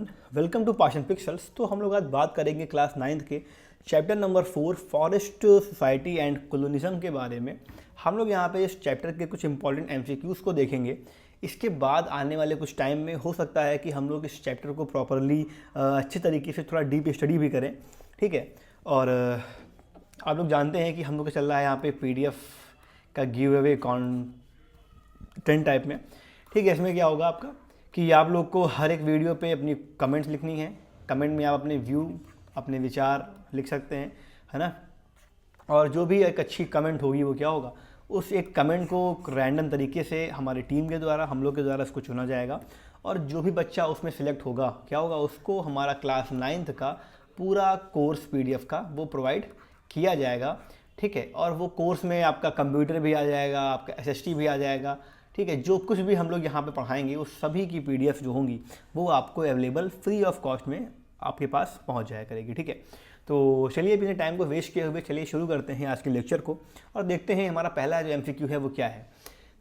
Everyone, welcome to passion pixels. तो हम लोग आज बात करेंगे क्लास 9th के chapter number 4 forest society and colonialism के बारे में। हम लोग यहाँ पे इस चैप्टर के कुछ इंपॉर्टेंट एमसीक्यूज़ को देखेंगे। इसके बाद आने वाले कुछ टाइम में हो सकता है कि हम लोग इस चैप्टर को प्रॉपरली अच्छे तरीके से थोड़ा डीप स्टडी भी करें, ठीक है। और आप लोग जानते हैं कि हम लोग का चल रहा है यहाँ पे पीडीएफ का गिव अवे कंटेंट टाइप में, ठीक है। इसमें क्या होगा आपका कि आप लोग को हर एक वीडियो पे अपनी कमेंट्स लिखनी है। कमेंट में आप अपने व्यू, अपने विचार लिख सकते हैं, है ना। और जो भी एक अच्छी कमेंट होगी वो क्या होगा, उस एक कमेंट को रैंडम तरीके से हमारी टीम के द्वारा, हम लोग के द्वारा इसको चुना जाएगा। और जो भी बच्चा उसमें सिलेक्ट होगा क्या होगा, उसको हमारा क्लास 9th का पूरा कोर्स पीडीएफ का वो प्रोवाइड किया जाएगा, ठीक है। और वो कोर्स में आपका कंप्यूटर भी आ जाएगा, आपका एसएसटी भी आ जाएगा, ठीक है। जो कुछ भी हम लोग यहाँ पे पढ़ाएंगे उस सभी की पीडीएफ जो होंगी वो आपको अवेलेबल फ्री ऑफ कॉस्ट में आपके पास पहुँच जाया करेगी, ठीक है। तो चलिए अपने टाइम को वेस्ट किए हुए चलिए शुरू करते हैं आज के लेक्चर को और देखते हैं हमारा पहला जो एमसीक्यू है वो क्या है।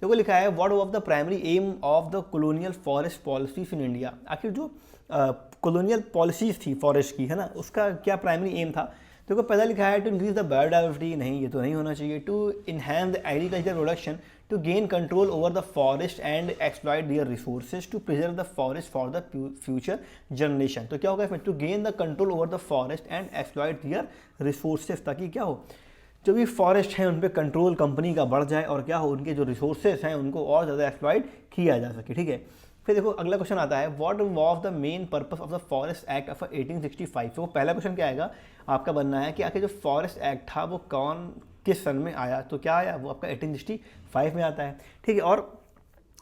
तो वो लिखा है, what was the primary aim of the colonial forest policies in India. आखिर जो कॉलोनियल पॉलिसीज थी फॉरेस्ट की, है ना, उसका क्या प्राइमरी एम था। देखो पहला लिखा है टू इंक्रीज द बायोडाइवर्सिटी, नहीं ये तो नहीं होना चाहिए। To enhance the agriculture production, to gain control over the forest and exploit their resources, to preserve the forest for the future generation. तो क्या होगा इसमें, to gain the control over the forest and exploit their resources, ताकि क्या हो, जो भी forest हैं उन पर कंट्रोल कंपनी का बढ़ जाए और क्या हो, उनके जो रिसोर्सेज हैं उनको और ज़्यादा एक्सप्लॉइट किया जा सके, ठीक है। फिर देखो अगला क्वेश्चन आता है, what was the main purpose of the forest act of 1865। तो पहला क्वेश्चन क्या आएगा, आपका बनना है कि आखिर जो फॉरेस्ट एक्ट था वो किस सन में आया। तो क्या आया, वो आपका 1865 में आता है, ठीक है। और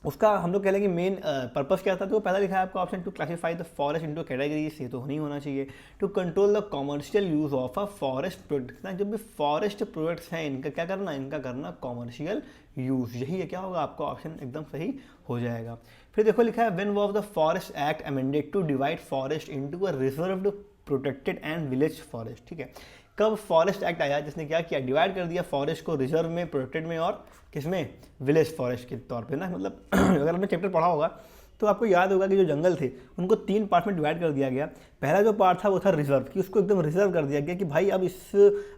उसका हम लोग कह लेंगे मेन पर्पस क्या था। तो पहला लिखा है आपका option, to classify the forest into categories, ये तो नहीं होना चाहिए। To control the commercial use of a forest product, जब भी फॉरेस्ट प्रोडक्ट्स हैं इनका क्या करना, इनका करना कॉमर्शियल यूज, यही है क्या होगा आपका ऑप्शन एकदम सही हो जाएगा। फिर देखो लिखा है, when was the forest act amended to divide forest into a reserved, protected and village forest, ठीक है। कब फॉरेस्ट एक्ट आया जिसने क्या किया, डिवाइड कर दिया फॉरेस्ट को रिजर्व में, प्रोटेक्टेड में और किसमें, विलेज फॉरेस्ट के तौर पे ना। मतलब अगर आपने चैप्टर पढ़ा होगा तो आपको याद होगा कि जो जंगल थे उनको 3 पार्ट में डिवाइड कर दिया गया। पहला जो पार्ट था वो था रिजर्व, कि उसको एकदम रिजर्व कर दिया गया कि भाई अब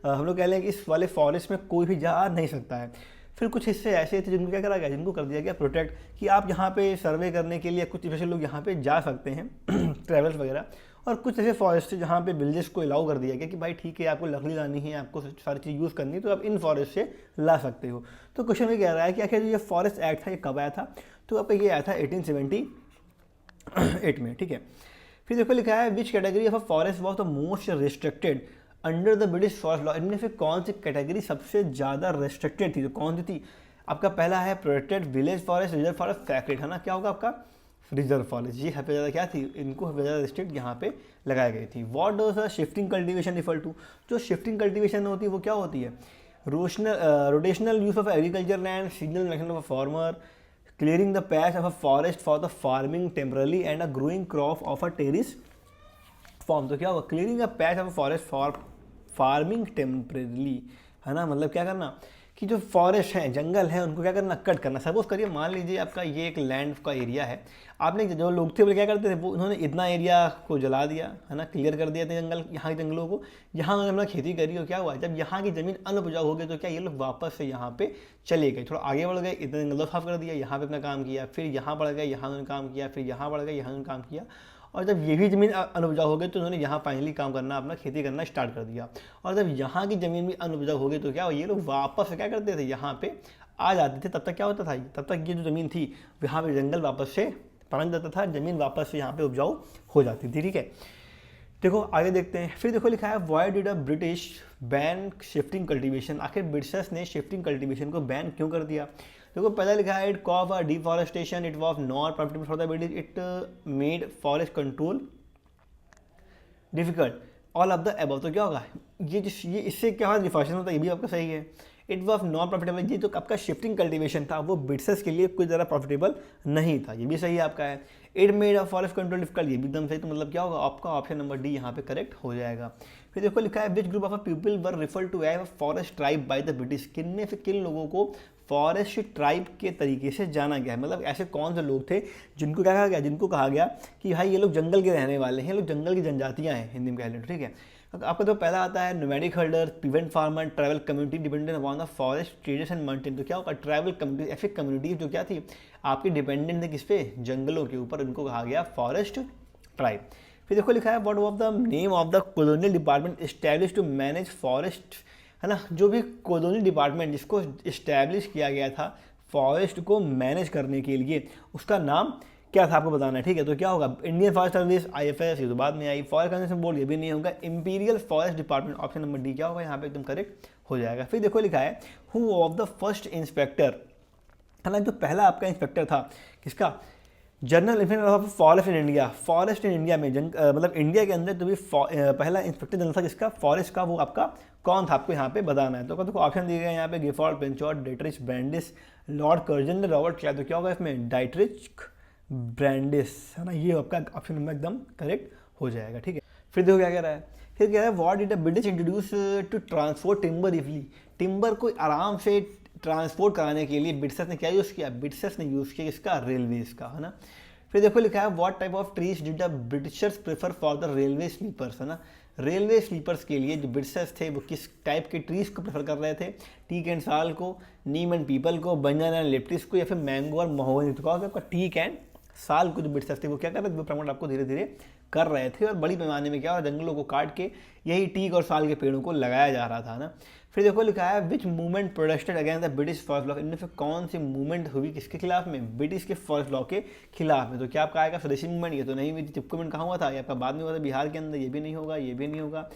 हम लोग कह लें कि इस वाले फॉरेस्ट में कोई भी जा नहीं सकता है। फिर कुछ हिस्से ऐसे थे जिनको क्या करा गया, जिनको कर दिया गया प्रोटेक्ट, कि आप यहाँ पे सर्वे करने के लिए कुछ स्पेशल लोग यहाँ पे जा सकते हैं ट्रैवल्स वगैरह। और कुछ ऐसे फॉरेस्ट थे जहाँ पे विलेजेस को अलाउ कर दिया गया कि भाई ठीक है, आपको लकड़ी लानी है, आपको सारी चीज़ यूज़ करनी है, तो आप इन फॉरेस्ट से ला सकते हो। तो क्वेश्चन ये कह रहा है कि आखिर ये फॉरेस्ट एक्ट था ये कब आया था। तो अब ये आया था 1878 में, ठीक है। फिर देखो लिखा है, which category of a forest was the most restricted under the British forest law. इनमें से कौन सी कैटेगरी सबसे ज़्यादा रिस्ट्रिक्टेड थी, तो कौन सी थी। आपका पहला है protected, village forest, reserve forest, sacred, है ना। क्या होगा आपका रिजर्व फॉरेस्ट, ये सबसे ज़्यादा क्या थी, इनको सबसे ज़्यादा रिस्ट्रिक्ट यहाँ पे लगाई गई थी। What does a shifting cultivation refer to. जो शिफ्टिंग कल्टीवेशन होती है वो क्या होती है, rotational use of agriculture land, seasonal action of a farmer, clearing the patch of a forest for the farming temporarily and a growing crop of a terrace form. तो क्या होगा, clearing a patch of a forest for farming temporarily, है ना। मतलब क्या करना कि जो फॉरेस्ट हैं, जंगल है, उनको क्या करना, कट करना। सपोज करिए मान लीजिए आपका ये एक लैंड का एरिया है, आपने जो लोग थे वो क्या करते थे, वो उन्होंने इतना एरिया को जला दिया, है ना, क्लियर कर दिया था जंगल, यहाँ के जंगलों को, यहाँ उन्होंने अपना खेती करी। और क्या हुआ, जब यहाँ की ज़मीन अनउपजाऊ हो गई तो क्या ये लोग वापस से यहाँ पे चले गए, थोड़ा आगे बढ़ गए, इतना जंगल साफ कर दिया, यहाँ पे अपना काम किया, फिर यहाँ बढ़ गए, यहाँ उन्होंने काम किया, फिर यहाँ बढ़ गए, यहाँ उन्होंने काम किया। और जब ये भी ज़मीन अनउपजाऊ हो गई तो उन्होंने यहाँ फाइनली काम करना, अपना खेती करना स्टार्ट कर दिया। और जब यहाँ की ज़मीन भी अनउपजाऊ हो गई तो क्या, ये लोग वापस क्या करते थे, यहाँ पे आ जाते थे। तब तक क्या होता था, तब तक ये जो ज़मीन थी यहाँ पे जंगल वापस से पनप जाता था, ज़मीन वापस से यहाँ पे उपजाऊ हो जाती थी, ठीक है। देखो आगे देखते हैं। फिर देखो लिखा है, why did a British ban shifting cultivation. आखिर ब्रिटिशर्स ने शिफ्टिंग कल्टीवेशन को बैन क्यों कर दिया। देखो पहला लिखा है, it cause a deforestation, it was not profitable for the British, it made forest control difficult, all of the above. तो क्या होगा, ये इससे क्या होगा, डिफॉरेस्टेशन होता है, ये भी आपका सही है। इट वॉज नॉट प्रॉफिटेबल, ये जो आपका शिफ्टिंग कल्टीवेशन था वो ब्रिटिशर्स के लिए कुछ ज़्यादा प्रॉफिटेबल नहीं था, ये भी सही आपका है। It made a forest control difficult, ये भी एकदम सही। तो मतलब क्या होगा, आपका ऑप्शन नंबर डी यहाँ पे करेक्ट हो जाएगा। फिर देखो लिखा है which group of people were refer to as forest tribe by the British, किन में से किन लोगों को फॉरेस्ट ट्राइब के तरीके से जाना गया है, मतलब ऐसे कौन से लोग थे जिनको क्या कहा गया, जिनको कहा गया कि भाई ये लोग जंगल के रहने वाले हैं, ये लोग जंगल की जनजातियां हैं हिंदी में कह लें, ठीक है। आपका तो पहला आता है nomadic herder, peasant farmer, travel community dependent upon the forest traders and mountain. तो क्या होगा, ट्रैवल कम्युनिटी, ऐसी कम्युनिटी जो क्या थी आपकी डिपेंडेंट थे किस पे, जंगलों के ऊपर, उनको कहा गया फॉरेस्ट ट्राइब। फिर देखो लिखा है what was the name of the colonial department establish to manage forest, है ना, जो भी कॉलोनियल डिपार्टमेंट जिसको इस्टेब्लिश किया गया था फॉरेस्ट को मैनेज करने के लिए, उसका नाम क्या था आपको बताना है, ठीक है। तो क्या होगा, इंडियन फॉरेस्ट सर्विस, IFS, ये तो बाद में आई, फॉरेस्ट कंजर्वेशन बोर्ड ये भी नहीं होगा, imperial forest department, option number D क्या होगा यहाँ पे एकदम करेक्ट हो जाएगा। फिर देखो लिखा है who of the first inspector, है ना, जो पहला आपका इंस्पेक्टर था किसका, general inspector of forest in India, forest in India में मतलब इंडिया के अंदर जो भी पहला इंस्पेक्टर जनरल था जिसका फॉरेस्ट का, वो आपका कौन था, आपको यहाँ पे बताना है। तो देखो ऑप्शन दिए गए यहाँ पे, Gifford Pinchot, Dietrich Brandis, lord Curzon, Robert Clive. तो क्या होगा इसमें, डाइट्रिच ब्रैंडिस, है ना, ये आपका ऑप्शन नंबर एकदम करेक्ट हो जाएगा, ठीक है। फिर देखो क्या कह रहा है, फिर कह रहा है what did the British introduce to transport timber easily, timber को आराम से ट्रांसपोर्ट कराने के लिए ब्रिटिशर्स ने क्या यूज़ किया, ब्रिटिशर्स ने यूज़ किया इसका रेलवेज का, है ना। फिर देखो लिखा है what type of trees did the Britishers prefer for the railway sleepers, है ना, रेलवे स्लीपर्स के लिए जो ब्रिटिशर्स थे वो किस टाइप के ट्रीज को प्रेफर कर रहे थे, टीक एंड साल को, नीम एंड पीपल को, बंजन एंड लिप्टिस को, या फिर मैंगो और महोगनी। तो क्या आपका टीक एंड साल को जो ब्रिटिशर्स थे वो क्या कर रहे थे, वो प्रमोट आपको धीरे धीरे कर रहे थे, और बड़ी पैमाने में क्या हो रहा, जंगलों को काट के यही टीक और साल के पेड़ों को लगाया जा रहा था ना। फिर देखो लिखा है which movement protested against the British forest law, इनमें से कौन सी मूवमेंट हुई किसके खिलाफ में, ब्रिटिश के फॉरेस्ट लॉ के खिलाफ में। तो क्या आपका आएगा स्वदेशी मूवमेंट, ये तो नहीं हुई थी, चिपको मूवमेंट कहाँ हुआ था, ये आपका बाद में हुआ था बिहार के अंदर, ये भी नहीं होगा, ये भी नहीं होगा।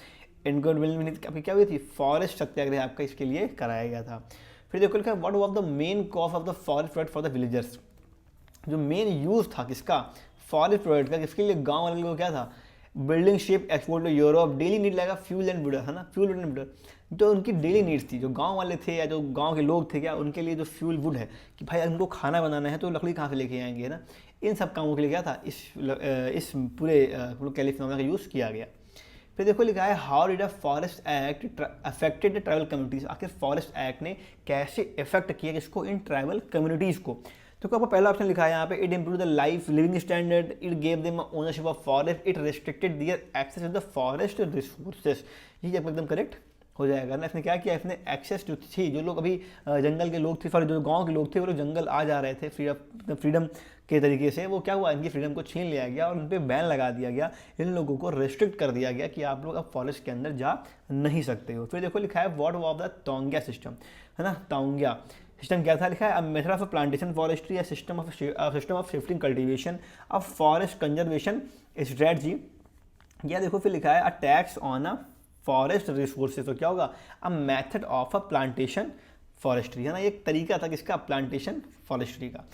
इनकॉर्पोरेट आपकी क्या हुई थी, फॉरेस्ट सत्याग्रह आपका इसके लिए कराया गया था। फिर देखो लिखा है what was the main cause of the forest product for the villagers, जो मेन यूज था किसका, फॉरेस्ट प्रोडक्ट का, किसके लिए, गांव वाले लोगों को क्या था, building ship, export to Europe, daily need लगा फ्यूल एंड वुड, है ना, फ्यूल एंड वुड, जो उनकी डेली नीड्स थी, जो गांव वाले थे या जो गांव के लोग थे क्या, उनके लिए जो फ्यूल वुड है कि भाई उनको खाना बनाना है तो लकड़ी कहाँ से लेके आएंगे, है ना, इन सब कामों के लिए क्या था, इस पूरे कैलिफोर्निया का यूज़ किया गया। फिर देखो लिखा है how did a forest act affected the tribal communities, आखिर फॉरेस्ट एक्ट ने कैसे इफेक्ट किया किसको, इन ट्राइबल कम्युनिटीज़ को। तो आपको पहला ऑप्शन लिखा है यहाँ पे, it improve the life living standard, it gave them ownership of forest, it restricted their access to the forest resources. ये एकदम करेक्ट हो जाएगा ना। इसने क्या किया, इसने एक्सेस जो थी, जो लोग अभी जंगल के लोग थे, सॉरी जो गांव के लोग थे वो लोग जंगल आ जा रहे थे फ्रीडम के तरीके से, वो क्या हुआ, इनकी फ्रीडम को छीन लिया गया और उन पर बैन लगा दिया गया, इन लोगों को रेस्ट्रिक्ट कर दिया गया कि आप लोग अब फॉरेस्ट के अंदर जा नहीं सकते हो। फिर देखो लिखा है व्हाट वाज द तोंग्या सिस्टम, है ना, तोंग्या सिस्टम क्या था, लिखा है मेथड ऑफ प्लांटेशन फॉरेस्ट्री या system of shifting cultivation of forest conservation strategy, या देखो फिर लिखा है a tax on a forest resources. तो क्या होगा, a method of a plantation forestry, है ना, एक तरीका था किसका, प्लांटेशन फॉरेस्ट्री का।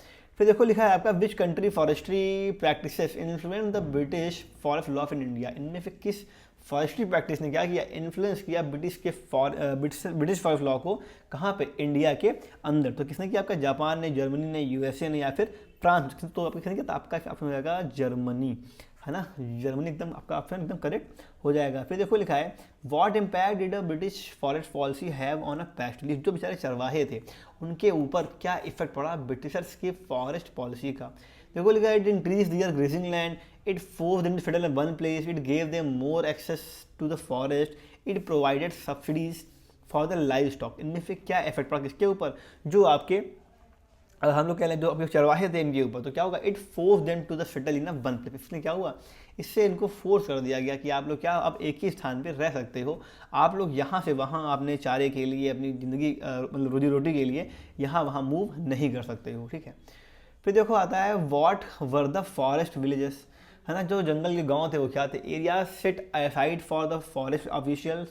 फिर देखो लिखा है आपका which country forestry practices influence the British forest law in India, इनमें से किस फॉरेस्ट्री प्रैक्टिस ने क्या किया, इन्फ्लुएंस किया ब्रिटिश फॉरेस्ट लॉ को, कहाँ पे, इंडिया के अंदर। तो किसने किया, आपका जापान ने, जर्मनी ने, USA ने, या फिर फ्रांस। तो आपका किसने किया, तो आपका ऑप्शन हो जाएगा जर्मनी, है ना, जर्मनी एकदम आपका ऑप्शन एकदम करेक्ट हो जाएगा। फिर देखो लिखा है what impact did a British forest policy have on a pastoralist, जो बेचारे चरवाहे थे उनके ऊपर क्या इफेक्ट पड़ा ब्रिटिशर्स की फॉरेस्ट पॉलिसी का। देखो लिखा है it increase their grazing land, it force them to settle in one place, it gave them more access to the forest, it provided subsidies for the livestock. इनमें से क्या effect पड़ा किसके ऊपर, जो आपके हम लोग कह लें जो अपने चरवाहे थे इनके ऊपर। तो क्या होगा, it force them to the settle in a one place, इसने क्या हुआ, इससे इनको फोर्स कर दिया गया कि आप लोग क्या अब एक ही स्थान पे रह सकते हो, आप लोग यहाँ से वहाँ अपने चारे के लिए, अपनी ज़िंदगी मतलब रोजी रोटी के लिए यहाँ वहाँ मूव नहीं कर सकते हो, ठीक है। फिर देखो आता है what were the forest villages, है ना, जो जंगल के गाँव थे वो क्या थे, area set aside for the forest officials,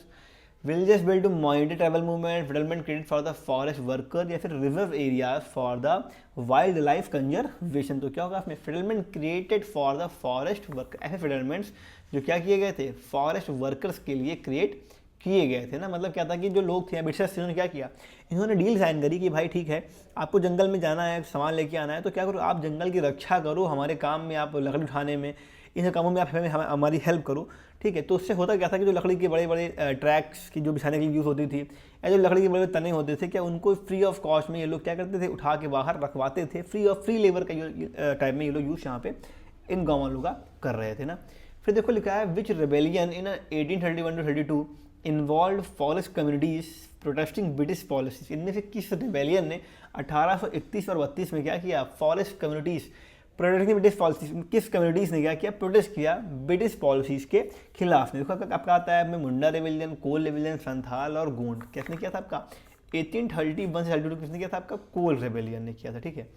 villages build to monitor travel movement, settlement created for the forest worker, या फिर reserve areas for the wildlife conservation. तो क्या होगा, इसमें settlement created for the forest worker, ऐसे settlements जो क्या किए गए थे, फॉरेस्ट वर्कर्स के लिए क्रिएट किए गए थे ना। मतलब क्या था कि जो लोग थे ब्रिटिशर्स, इन्होंने क्या किया, इन्होंने डील साइन करी कि भाई ठीक है आपको जंगल में जाना है, सामान लेके आना है, तो क्या करो आप जंगल की रक्षा करो, हमारे काम में आप लकड़ी उठाने में इन कामों में आप हमारी हेल्प करो, ठीक है। तो उससे होता क्या था कि जो लकड़ी के बड़े बड़े ट्रैक्स की जो बिछाने के लिए यूज़ होती थी, या जो लकड़ी के बड़े बड़े तने होते थे, क्या उनको फ्री ऑफ कॉस्ट में ये लोग क्या करते थे, उठा के बाहर रखवाते थे, फ्री लेबर का टाइप में ये लोग यूज़ यहाँ पे इन गाँव वालों का कर रहे थे ना। फिर देखो लिखा है which rebellion in 1831 to 32 involve forest communities protesting British policies. इनमें से किस रेबेलियन ने 1831 और 32 में क्या किया, forest communities protesting British policies, किस कम्युनिटीज़ ने क्या किया, प्रोटेस्ट किया ब्रिटिश पॉलिसीज़ के खिलाफ में। देखो आपका आता है मुंडा रेबेलियन, कोल रेबेलियन, संथाल और गोंड। किसने किया था आपका 1831 से 32 किसने किया था आपका, कोल रेबेलियन ने किया था, ठीक है।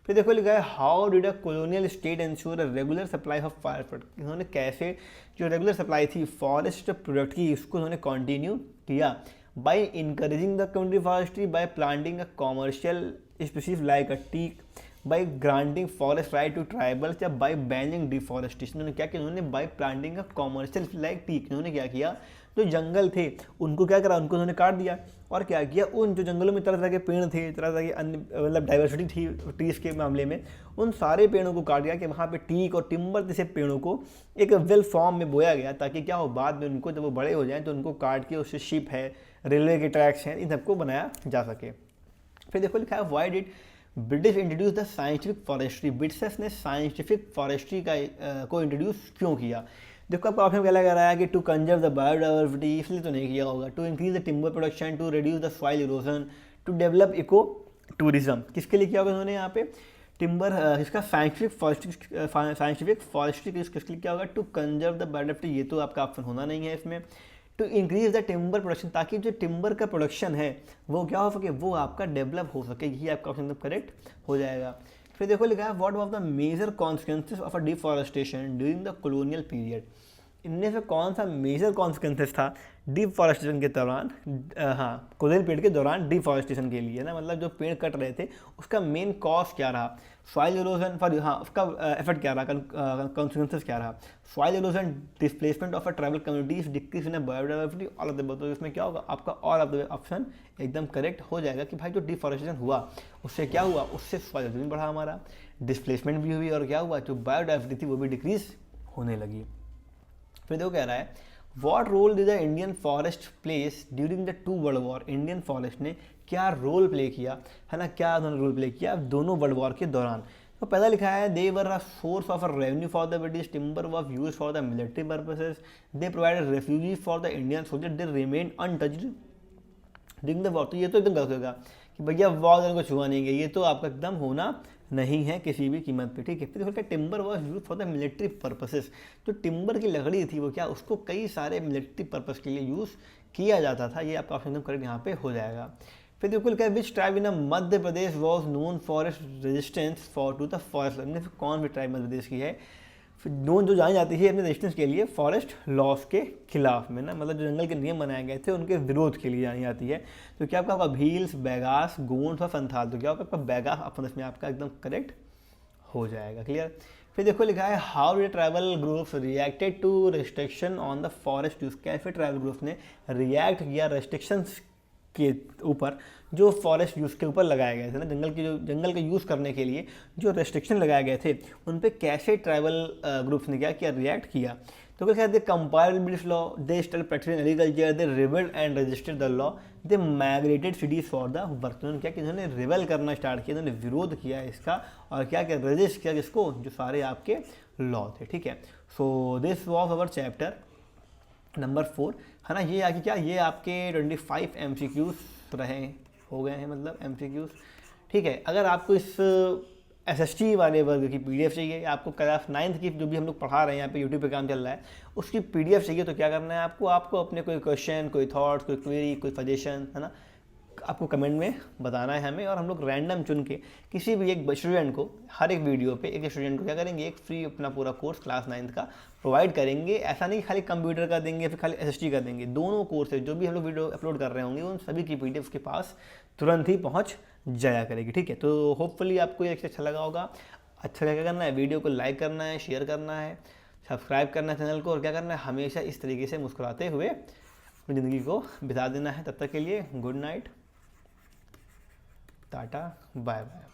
फिर देखो लिखा है how did a colonial state ensure a regular supply of fire product. इन्होंने कैसे जो रेगुलर सप्लाई थी फॉरेस्ट प्रोडक्ट की उसको उन्होंने कंटिन्यू किया, by encouraging the community forestry, by planting a commercial species like a teak, by granting forest right to tribals, या by banning deforestation. उन्होंने क्या किया, उन्होंने by planting a commercial like teak, उन्होंने क्या किया, जो जंगल थे उनको क्या करा, उनको उन्होंने काट दिया, और क्या किया, उन जो जंगलों में तरह तरह के पेड़ थे, तरह तरह की अन्य मतलब डाइवर्सिटी थी ट्रीज़ के मामले में, उन सारे पेड़ों को काट दिया कि वहाँ पे टीक और टिम्बर जैसे पेड़ों को एक वेल फॉर्म में बोया गया, ताकि क्या हो बाद में उनको जब वो बड़े हो जाएं तो उनको काट के उससे शिप है, रेलवे के ट्रैक्स हैं, इन सबको बनाया जा सके। फिर देखो लिखा है why did British introduce the scientific forestry. Britishers ने साइंटिफिक फॉरेस्ट्री को इंट्रोड्यूस क्यों किया। देखो आपको ऑप्शन क्या लगा रहा है कि टू कंजर्व द बायोडाइवर्सिटी, इसलिए तो नहीं किया होगा, to increase the timber production, to reduce the soil erosion, to develop eco tourism. किसके लिए किया होगा उन्होंने यहाँ पे टिम्बर इसका साइंटिफिक फॉरेस्ट्री किसके लिए क्या होगा, टू कंजर्व द बायोडाइवर्सिटी, ये तो आपका ऑप्शन होना नहीं है इसमें। To increase the timber production, ताकि जो टिम्बर का प्रोडक्शन है वो क्या हो सके, वो आपका डेवलप हो सके, यही आपका ऑप्शन करेक्ट हो जाएगा। फिर देखो लिखा है what was the major consequences of a deforestation during the colonial period. इनमें से कौन सा मेजर कॉन्सिक्वेंसेस था डिफॉरेस्टेशन के दौरान, हाँ कॉलोनियल पीरियड के दौरान डिफॉरेस्टेशन के लिए ना, मतलब जो पेड़ कट रहे थे उसका मेन कॉज क्या रहा, सॉइल इरोजन फॉर, हाँ उसका इफेक्ट क्या रहा, कॉन्सिक्वेंसेस क्या रहा, soil erosion, displacement of a tribal communities, decrease in biodiversity, all of the above. तो इसमें क्या होगा आपका ऑल ऑफ द ऑप्शन एकदम करेक्ट हो जाएगा कि भाई जो डिफॉरेस्टेशन हुआ उससे क्या हुआ, उससे सॉइल इरोजन बढ़ा हमारा, डिस्प्लेसमेंट भी हुई, और क्या हुआ जो बायोडाइवर्सिटी थी वो भी डिक्रीज होने लगी। फिर देखो कह रहा है what role did the Indian forest plays during the two world war. Indian forest ने क्या रोल प्ले किया है ना, क्या उन्होंने रोल प्ले किया दोनों वर्ल्ड वॉर के दौरान। तो पहला लिखा है they were a source of a revenue for the British, timber was use for the military purposes, they provided refugee for the Indian soldier, they remain untouched during the war. तो ये तो एकदम गलत होगा कि भैया वॉर उनको छुआ नहीं गया, ये तो आपका एकदम होना नहीं है किसी भी कीमत पे, ठीक है। फिर देखो timber was use for the military purposes, जो टिम्बर की लकड़ी थी वो क्या उसको कई सारे मिलिट्री पर्पस के लिए यूज़ किया जाता था, ये आपका ऑप्शन एकदम करेक्ट यहाँ पे हो जाएगा। फिर देखो क्या which tribe in Madhya Pradesh was known for its resistance for to the forest. इनमें से कौन सी ट्राइब मध्य प्रदेश की है फिर नोन जो जानी जाती है अपने रेजिस्टेंस के लिए फॉरेस्ट लॉस के खिलाफ में ना, मतलब जो जंगल के नियम बनाए गए थे उनके विरोध के लिए जानी जाती है। तो क्या आपका भील्स, बैगास, गोंड्स और संथाल, तो क्या होगा आपका बैगास ऑप्शन इसमें आपका एकदम करेक्ट हो जाएगा, क्लियर। फिर देखो लिखा है how did tribal groups reacted to restriction on the forest use. कैसे ट्राइबल ग्रुप्स ने रिएक्ट किया रेस्ट्रिक्शंस के ऊपर जो फॉरेस्ट यूज़ के ऊपर लगाए गए थे ना, जंगल के यूज़ करने के लिए जो रेस्ट्रिक्शन लगाए गए थे उन पे कैसे ट्राइबल ग्रुप्स ने क्या किया, रिएक्ट किया। तो क्या कहते हैं compiled British law, they started practicing agriculture, they rebelled and registered the law, they migrated cities for the work. उन्होंने क्या किया, उन्होंने रिबेल करना स्टार्ट किया, उन्होंने विरोध किया इसका, और क्या किया रजिस्ट किया जिसको, जो सारे आपके लॉ थे, ठीक है। So this was our chapter number 4 है ना। ये आगे क्या, ये आपके 25 MCQs रहे हो गए हैं, मतलब MCQs, ठीक है। अगर आपको इस SST वाले वर्ग की PDF चाहिए, या आपको क्लास 9th की जो भी हम लोग पढ़ा रहे हैं यहाँ पे YouTube पे काम चल रहा है उसकी PDF चाहिए, तो क्या करना है आपको अपने कोई क्वेश्चन, कोई थॉट्स, कोई क्वेरी, कोई सजेशन है ना, आपको कमेंट में बताना है हमें, और हम लोग रैंडम चुन के किसी भी एक स्टूडेंट को हर एक वीडियो पे एक स्टूडेंट को क्या करेंगे, एक फ्री अपना पूरा कोर्स क्लास 9th का प्रोवाइड करेंगे। ऐसा नहीं खाली कंप्यूटर का देंगे फिर खाली SST का देंगे, दोनों कोर्सेज जो भी हम लोग वीडियो अपलोड कर रहे होंगे उन सभी की PDF उसके पास तुरंत ही पहुँच जाया करेगी, ठीक है। तो होपफुली आपको ये अच्छा लगा होगा। अच्छा क्या करना है, वीडियो को लाइक करना है, शेयर करना है, सब्सक्राइब करना है चैनल को, और क्या करना है हमेशा इस तरीके से मुस्कुराते हुए अपनी ज़िंदगी को बिता देना है। तब तक के लिए good night, tata, bye bye.